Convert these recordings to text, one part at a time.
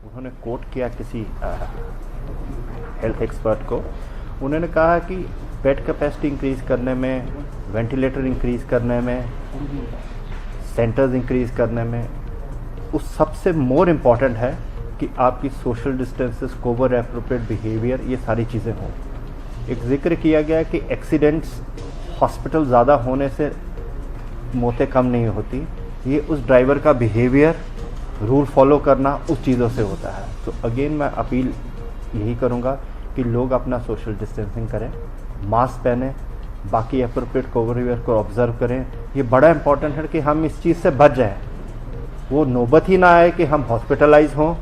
उन्होंने कोट किया किसी हेल्थ एक्सपर्ट को। उन्होंने कहा कि बेड कैपेसिटी इंक्रीज़ करने में, वेंटिलेटर इंक्रीज़ करने में, सेंटर्स इंक्रीज़ करने में, उस सबसे मोर इम्पॉर्टेंट है कि आपकी social distances, Covid appropriate behaviour, ये सारी चीज़ें हों। एक जिक्र किया गया कि एक्सीडेंट्स हॉस्पिटल ज़्यादा होने से मौतें कम नहीं होती, ये उस ड्राइवर का बिहेवियर, रूल फॉलो करना, उस चीज़ों से होता है। तो अगेन मैं अपील यही करूँगा कि लोग अपना सोशल डिस्टेंसिंग करें, मास्क पहने, बाकी एप्रोप्रिएट कोविड बिहेवियर को ऑब्जर्व करें। ये बड़ा इंपॉर्टेंट है कि हम इस चीज़ से बच जाएं, वो नौबत ही ना आए कि हम हॉस्पिटलाइज हों,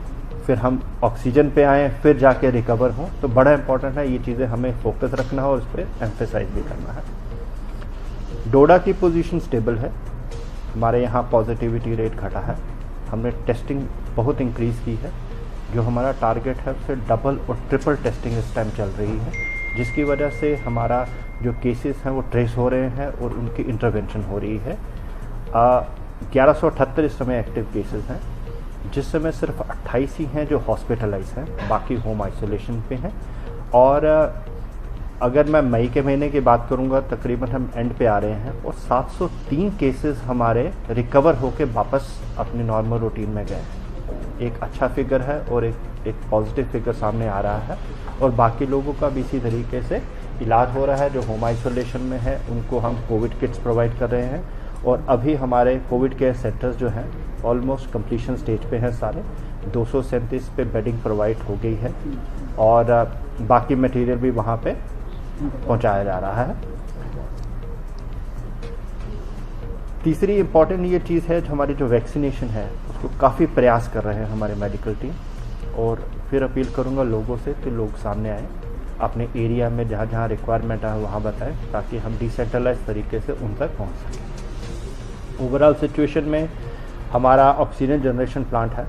फिर हम ऑक्सीजन पे आएँ, फिर जाके रिकवर हों। तो बड़ा इंपॉर्टेंट है, ये चीज़ें हमें फोकस रखना है और इस पर एम्फेसाइज भी करना है। डोडा की पोजीशन स्टेबल है, हमारे यहाँ पॉजिटिविटी रेट घटा है, हमने टेस्टिंग बहुत इंक्रीज़ की है। जो हमारा टारगेट है उससे डबल और ट्रिपल टेस्टिंग इस टाइम चल रही है, जिसकी वजह से हमारा जो केसेस हैं वो ट्रेस हो रहे हैं और उनकी इंटरवेंशन हो रही है। 1178 इस समय एक्टिव केसेस हैं, जिस समय सिर्फ 28 ही हैं जो हॉस्पिटलाइज हैं, बाकी होम आइसोलेशन पे हैं। और अगर मैं मई के महीने की बात करूंगा, तकरीबन हम एंड पे आ रहे हैं और 703 केसेस हमारे रिकवर होके वापस अपनी नॉर्मल रूटीन में गए। एक अच्छा फिगर है और एक पॉजिटिव फिगर सामने आ रहा है। और बाकी लोगों का भी इसी तरीके से इलाज हो रहा है। जो होम आइसोलेशन में है उनको हम कोविड किट्स प्रोवाइड कर रहे हैं। और अभी हमारे कोविड केयर सेंटर्स जो हैं ऑलमोस्ट कंप्लीशन स्टेज पे हैं सारे। 237 पे बेडिंग प्रोवाइड हो गई है और बाकी मटेरियल भी वहाँ पे पहुंचाया जा रहा है। तीसरी इम्पॉर्टेंट ये चीज़ है, जो हमारी जो वैक्सीनेशन है उसको काफ़ी प्रयास कर रहे हैं हमारे मेडिकल टीम। और फिर अपील करूंगा लोगों से कि लोग सामने आएँ, अपने एरिया में जहाँ जहाँ रिक्वायरमेंट है वहाँ बताएं, ताकि हम डिसेंट्रलाइज तरीके से उन तक पहुँच सकें। ओवरऑल सिचुएशन में हमारा ऑक्सीजन जनरेशन प्लांट है।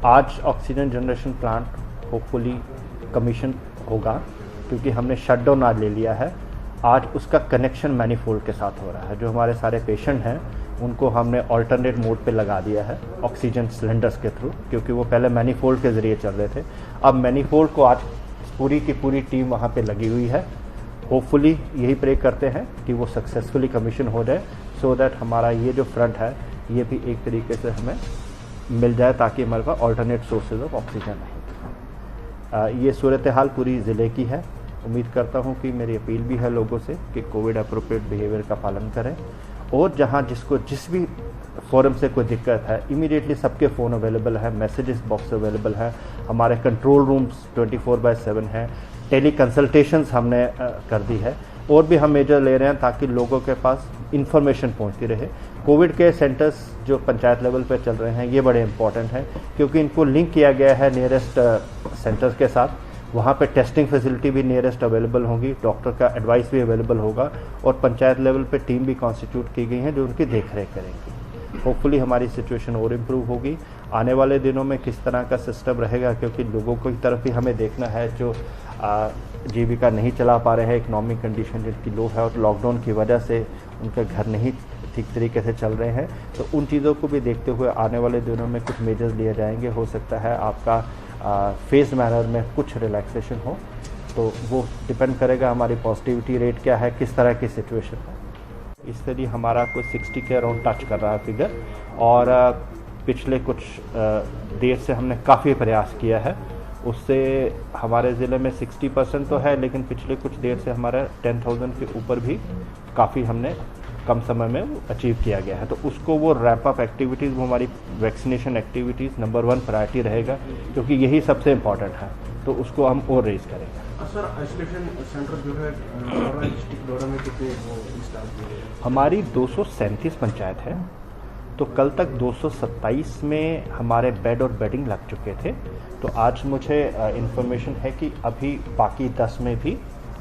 आज oxygen generation plant hopefully commission होगा, क्योंकि हमने शटडाउन आज ले लिया है। आज उसका कनेक्शन मैनीफोल्ड के साथ हो रहा है। जो हमारे सारे पेशेंट हैं उनको हमने अल्टरनेट मोड पे लगा दिया है ऑक्सीजन सिलेंडर्स के थ्रू, क्योंकि वो पहले मैनीफोल्ड के ज़रिए चल रहे थे। अब मैनीफोल्ड को आज पूरी की पूरी टीम वहाँ पे लगी हुई है। होपफुली यही प्रे करते हैं कि वो सक्सेसफुली कमीशन हो जाए, सो दैट हमारा ये जो फ्रंट है ये भी एक तरीके से हमें मिल जाए, ताकि हमारे पास अल्टरनेट सोर्सेज ऑफ ऑक्सीजन रहे। ये सूरत हाल पूरी ज़िले की है। उम्मीद करता हूँ कि मेरी अपील भी है लोगों से कि कोविड अप्रोप्रिएट बिहेवियर का पालन करें। और जहाँ जिसको जिस भी फोरम से कोई दिक्कत है, इमीडिएटली सबके फ़ोन अवेलेबल है, मैसेजेस बॉक्स अवेलेबल है, हमारे कंट्रोल रूम्स 24/7 हैं, टेली कंसल्टेशंस हमने कर दी है। और भी हम मेजर ले रहे हैं ताकि लोगों के पास इंफॉर्मेशन पहुंचती रहे। कोविड केयर सेंटर्स जो पंचायत लेवल पर चल रहे हैं ये बड़े इंपॉर्टेंट हैं, क्योंकि इनको लिंक किया गया है नियरेस्ट सेंटर्स के साथ। वहाँ पे टेस्टिंग फैसिलिटी भी नियरेस्ट अवेलेबल होगी, डॉक्टर का एडवाइस भी अवेलेबल होगा, और पंचायत लेवल पे टीम भी कॉन्स्टिट्यूट की गई हैं जो उनकी देखरेख करेंगी। होपफुली हमारी सिचुएशन और इम्प्रूव होगी। आने वाले दिनों में किस तरह का सिस्टम रहेगा, क्योंकि लोगों की तरफ भी हमें देखना है जो जीविका नहीं चला पा रहे हैं, इकनॉमिक कंडीशन जिनकी लो है और लॉकडाउन की वजह से उनके घर नहीं ठीक तरीके से चल रहे हैं। तो उन चीज़ों को भी देखते हुए आने वाले दिनों में कुछ मेजर्स लिए जाएंगे। हो सकता है आपका फेज मैनर में कुछ रिलैक्सेशन हो, तो वो डिपेंड करेगा हमारी पॉजिटिविटी रेट क्या है, किस तरह की सिचुएशन है। इसलिए हमारा कुछ 60 के अराउंड टच कर रहा है फिगर। और पिछले कुछ देर से हमने काफ़ी प्रयास किया है, उससे हमारे ज़िले में 60% तो है, लेकिन पिछले कुछ देर से हमारा 10,000 के ऊपर भी काफ़ी हमने कम समय में अचीव किया गया है। तो उसको वो रैंप अप एक्टिविटीज़, वो हमारी वैक्सीनेशन एक्टिविटीज़ नंबर 1 प्रायोरिटी रहेगा, क्योंकि यही सबसे इम्पॉर्टेंट है। तो उसको हम और रेज करेंगे। सर, आइसोलेशन सेंटर जो है डिस्ट्रिक्ट डोडा में कितने हमारी 237 पंचायत है। तो कल तक 227 में हमारे बेड और बेडिंग लग चुके थे। तो आज मुझे इन्फॉर्मेशन है कि अभी बाकी 10 में भी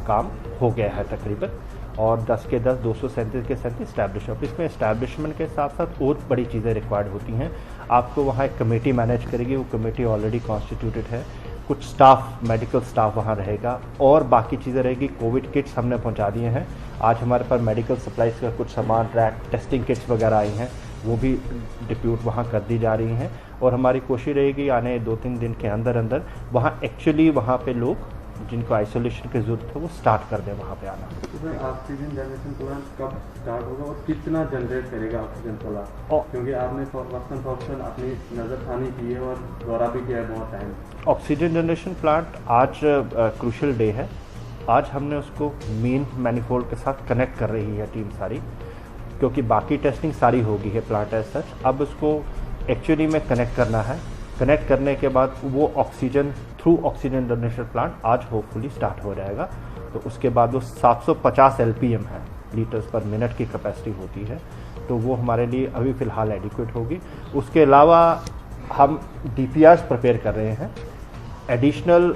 काम हो गया है तकरीबन, और 10 के 10 237 के 37 इस्टेब्लिश। अब इसमें इस्टेब्लिशमेंट के साथ साथ और बड़ी चीज़ें रिक्वायर्ड होती हैं। आपको वहाँ एक कमेटी मैनेज करेगी, वो कमेटी ऑलरेडी कॉन्स्टिट्यूटेड है। कुछ स्टाफ, मेडिकल स्टाफ वहाँ रहेगा, और बाकी चीज़ें रहेगी। कोविड किट्स हमने पहुँचा दिए हैं। आज हमारे पास मेडिकल सप्लाइज का कुछ सामान, रैक, टेस्टिंग किट्स वगैरह आई हैं, वो भी डिप्यूट वहाँ कर दी जा रही हैं। और हमारी कोशिश रहेगी आने 2-3 दिन के अंदर अंदर वहाँ एक्चुअली वहाँ पे लोग जिनको आइसोलेशन की ज़रूरत है वो स्टार्ट कर दें वहाँ पे आना। ऑक्सीजन जनरेशन प्लांट कब स्टार्ट होगा और कितना जनरेट करेगा ऑक्सीजन प्लांट? क्योंकि आपने फॉक्सन अपनी नज़र खानी की है और दौरा भी किया है बहुत टाइम। ऑक्सीजन जनरेशन प्लांट आज क्रूशल डे है। आज हमने उसको मेन मैनिफोल्ड के साथ कनेक्ट कर रही है टीम सारी, क्योंकि बाकी टेस्टिंग सारी होगी है प्लांट एज सच। अब उसको एक्चुअली में कनेक्ट करना है। कनेक्ट करने के बाद वो oxygen through oxygen generation plant आज होपफुली स्टार्ट हो जाएगा। तो उसके बाद वो 750 LPM है, लीटर्स पर मिनट की कैपेसिटी होती है, तो वो हमारे लिए अभी फ़िलहाल एडिक्वेट होगी। उसके अलावा हम DPRs प्रिपेयर कर रहे हैं। एडिशनल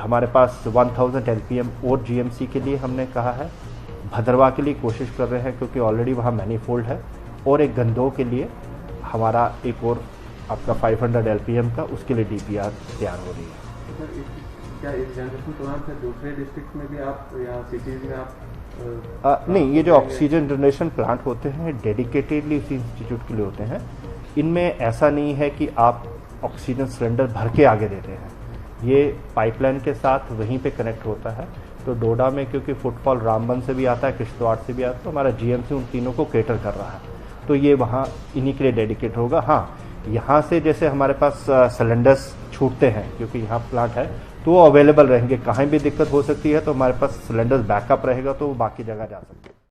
हमारे पास 1000 LPM और GMC के लिए हमने कहा है। भद्रवाह के लिए कोशिश कर रहे हैं क्योंकि ऑलरेडी वहाँ मैनीफोल्ड है, और एक गंदोह के लिए हमारा एक और आपका 500 LPM का, उसके लिए DPR तैयार हो रही है। क्या इस जनरेशन प्लांट से दूसरे डिस्ट्रिक्ट में भी आप या सिटीज़ में आप नहीं, ये जो ऑक्सीजन जनरेशन प्लांट होते हैं डेडिकेटेडली इसी इंस्टीट्यूट के लिए होते हैं। इनमें ऐसा नहीं है कि आप ऑक्सीजन सिलेंडर भर के आगे देते हैं, ये पाइपलाइन के साथ वहीं पे कनेक्ट होता है। तो डोडा में क्योंकि फुटफॉल रामबन से भी आता है, किश्तवाड़ से भी आता है, तो हमारा GMC उन तीनों को केटर कर रहा है, तो ये वहाँ इन्हीं के लिए डेडिकेट होगा। हाँ, यहाँ से जैसे हमारे पास सिलेंडर्स छूटते हैं क्योंकि यहाँ प्लांट है, तो वो अवेलेबल रहेंगे। कहीं भी दिक्कत हो सकती है तो हमारे पास सिलेंडर्स बैकअप रहेगा, तो वो बाकी जगह जा सकते हैं।